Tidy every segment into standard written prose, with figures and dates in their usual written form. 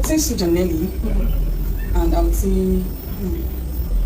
say Sujanelli, and I would say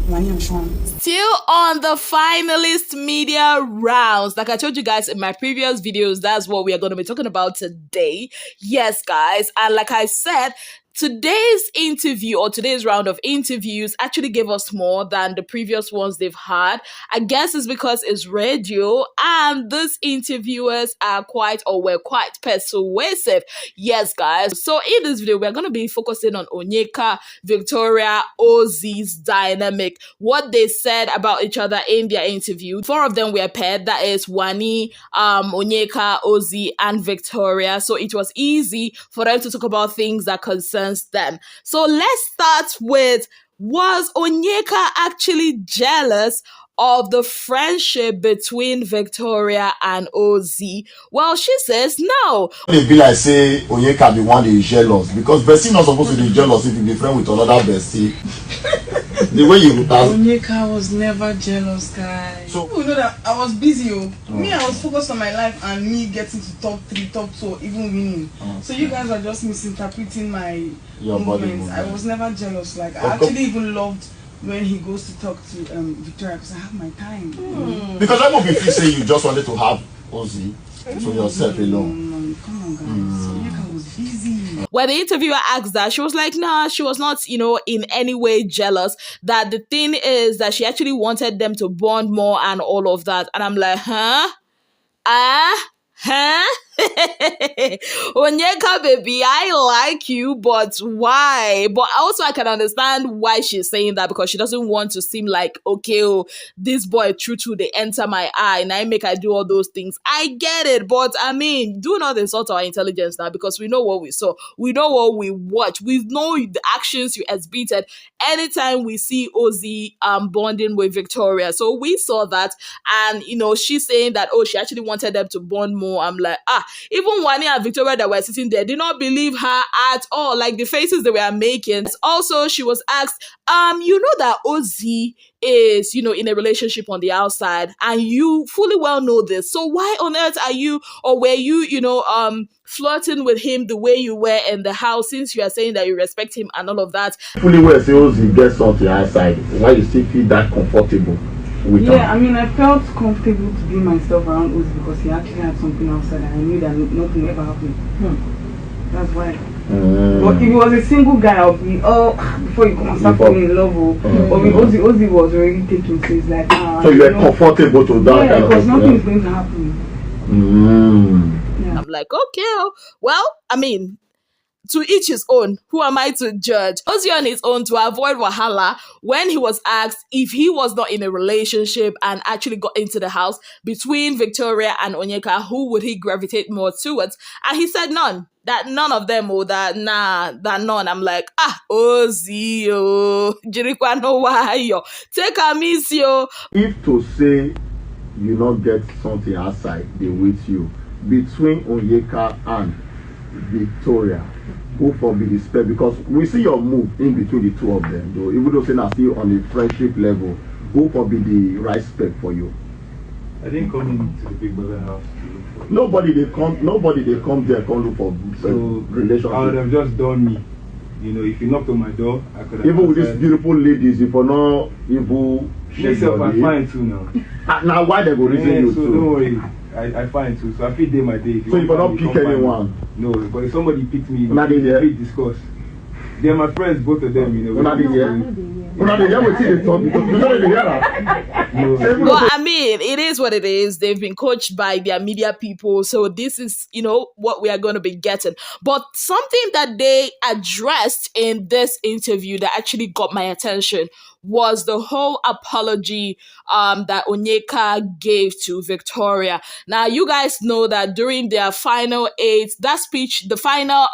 Wani and Sean. Still on the finalist media rounds. Like I told you guys in my previous videos, that's what we are going to be talking about today. Yes, guys. And like I said, today's interview or today's round of interviews actually gave us more than the previous ones they've had. I guess it's because it's radio and these interviewers were quite persuasive. Yes, guys. So in this video, we're going to be focusing on Onyeka, Victoria, Ozee'S dynamic, what they said about each other in their interview. 4 of them were paired. That is Wani, Onyeka, Ozee'S, and Victoria. So it was easy for them to talk about things that concern them. So let's start with, was Onyeka actually jealous of the friendship between Victoria and Ozee'S? Well, she says no. They be like say Onyeka be one that is jealous, because bestie not supposed to be jealous if you be friend with another bestie. The way you Onyeka was never jealous, guys. So you know that I was busy. Me, I was focused on my life and me getting to top 3, top 2, or even winning. So you guys are just misinterpreting my movements. I was never jealous. Like I actually even loved when he goes to talk to Victoria, because I have my time. Because I would be feel say you just wanted to have Ozee'S to yourself alone. Come on, guys. Onyeka was busy. When the interviewer asked that, she was like, nah, she was not, in any way jealous. That the thing is that she actually wanted them to bond more and all of that. And I'm like, huh? Onyeka, baby, I like you, but why? But also I can understand why she's saying that, because she doesn't want to seem like, okay, this boy true they enter my eye and I do all those things. I get it, but I mean, do not insult our intelligence now, because we know what we saw. We know what we watch. We know the actions you exhibited anytime we see Ozee'S bonding with Victoria. So we saw that, and she's saying that, she actually wanted them to bond more. I'm like, even Wani and Victoria that were sitting there did not believe her at all, like the faces they were making. Also, she was asked, you know that Ozee'S is, in a relationship on the outside, and you fully well know this. So why on earth are you, or were you, flirting with him the way you were in the house, since you are saying that you respect him and all of that? Fully well say Ozee'S gets something outside. Why you still feel that comfortable? I mean, I felt comfortable to be myself around Ozee'S because he actually had something outside and I knew that nothing ever happened. That's why. But if he was a single guy, I would be, before you come and start falling in love. But with Ozee'S was already taken, so it's like, so you were comfortable to that? Yeah, because nothing is going to happen. I'm like, okay, well, I mean, to each his own. Who am I to judge? Ozee on his own, to avoid wahala, when he was asked if he was not in a relationship and actually got into the house between Victoria and Onyeka, who would he gravitate more towards? And he said none. That none of them, that none. I'm like, Ozee'S, Jirikwa no wayo. Take a miss yo. If to say you not get something outside, they with you, between Onyeka and Victoria, who for be the spec? Because we see your move in between the two of them, though even though saying still on a friendship level, who for be the right spec for you? I didn't come into the Big Brother house to look for nobody they come there come look for relationship. I would have just done me. If you knocked on my door, I could have even with these beautiful ladies, if you're not evil, I'm fine too now. Now why they go reason you so too? Don't worry. I find too, so I feel day my day. So you cannot pick anyone? No, but if somebody picks me, we discuss. They're my friends, both of them, But I mean, it is what it is. They've been coached by their media people, so this is, what we are going to be getting. But something that they addressed in this interview that actually got my attention was the whole apology that Onyeka gave to Victoria. Now, you guys know that during their final 8, that speech, the final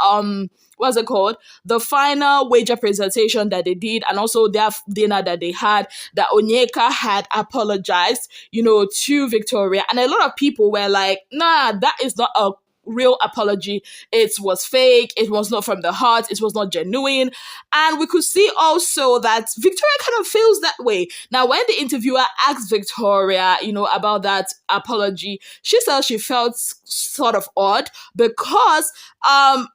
what's it called? The final wager presentation that they did, and also their dinner that they had, that Onyeka had apologized, to Victoria. And a lot of people were like, nah, that is not a real apology. It was fake. It was not from the heart. It was not genuine. And we could see also that Victoria kind of feels that way. Now, when the interviewer asked Victoria, about that apology, she said she felt sort of odd because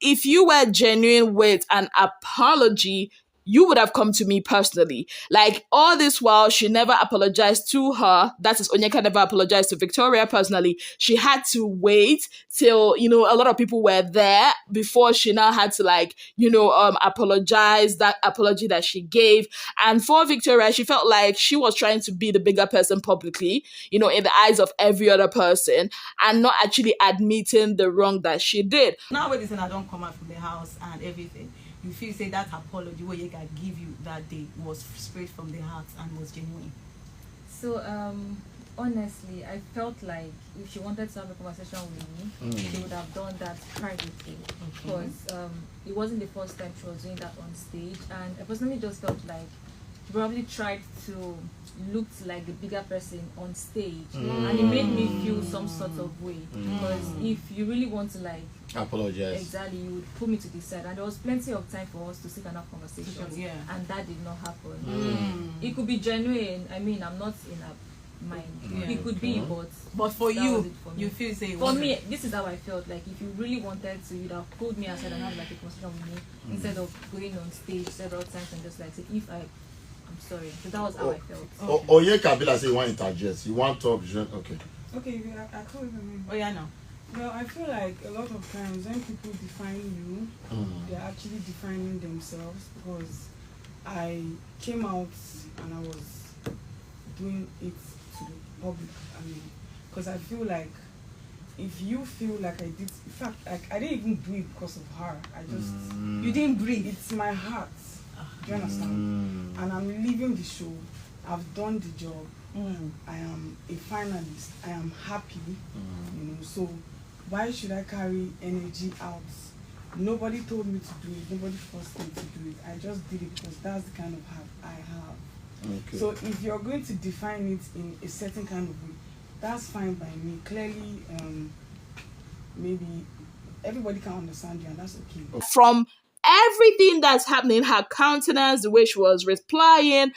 if you were genuine with an apology, you would have come to me personally. Like, all this while, she never apologized to her. That is, Onyeka never apologized to Victoria personally. She had to wait till, a lot of people were there before she now had to, apologize, that apology that she gave. And for Victoria, she felt like she was trying to be the bigger person publicly, in the eyes of every other person, and not actually admitting the wrong that she did. Now, when I don't come out from the house and everything, you feel say that apology what Onyeka give you that day was straight from the heart and was genuine? So honestly, I felt like if she wanted to have a conversation with me, she would have done that privately, because it wasn't the first time she was doing that on stage, and I personally just felt like she probably tried to look like the bigger person on stage, and it made me feel some sort of way, because if you really want to apologize, exactly, you would put me to the side, and there was plenty of time for us to sit and have conversations, and that did not happen. It could be genuine. I mean, I'm not in a mind. It could be, but for you, for you feel say for me, this is how I felt. Like, if you really wanted to, you'd have pulled me aside and have a conversation with me, instead of going on stage several times and just say, I'm sorry. So that was how I felt. Onyeka be like say you want to interject. You want to talk. Okay. Okay, I told him. Oh yeah, no. Well, I feel like a lot of times when people define you, they're actually defining themselves, because I came out and I was doing it to the public. I mean, because I feel like if you feel like I did, in fact, I didn't even do it because of her. I just, You didn't breathe. it's my heart. Do you understand? And I'm leaving the show. I've done the job. I am a finalist. I am happy. So why should I carry energy out? Nobody told me to do it. Nobody forced me to do it. I just did it because that's the kind of heart I have. Okay. So if you're going to define it in a certain kind of way, that's fine by me. Clearly, maybe everybody can understand you, and that's okay. From everything that's happening, her countenance, the way she was replying,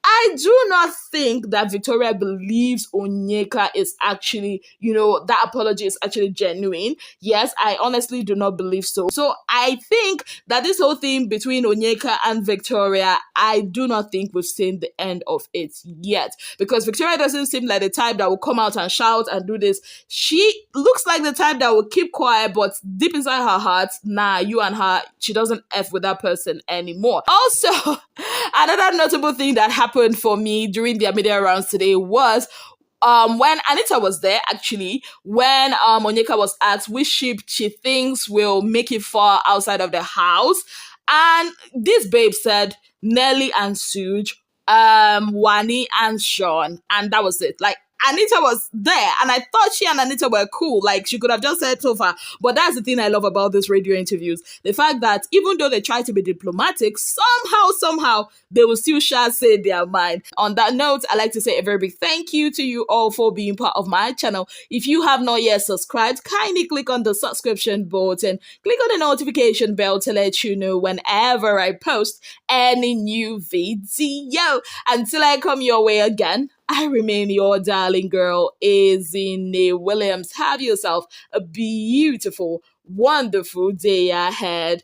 I do not think that Victoria believes Onyeka is actually, that apology is actually genuine. Yes, I honestly do not believe so. So I think that this whole thing between Onyeka and Victoria, I do not think we've seen the end of it yet. Because Victoria doesn't seem like the type that will come out and shout and do this. She looks like the type that will keep quiet, but deep inside her heart, nah, you and her, she doesn't F with that person anymore. Also, another notable thing that happened for me during the media rounds today was when Anita was there, actually, when Onyeka was asked which ship she thinks will make it far outside of the house. And this babe said Nelly and Suge, Wani and Sean. And that was it. Like, Anita was there, and I thought she and Anita were cool. Like, she could have just said so far. But that's the thing I love about these radio interviews. The fact that even though they try to be diplomatic, somehow, they will still say their mind. On that note, I'd like to say a very big thank you to you all for being part of my channel. If you have not yet subscribed, kindly click on the subscription button. Click on the notification bell to let you know whenever I post any new video. Until I come your way again, I remain your darling girl, Ozee'S Williams. Have yourself a beautiful, wonderful day ahead.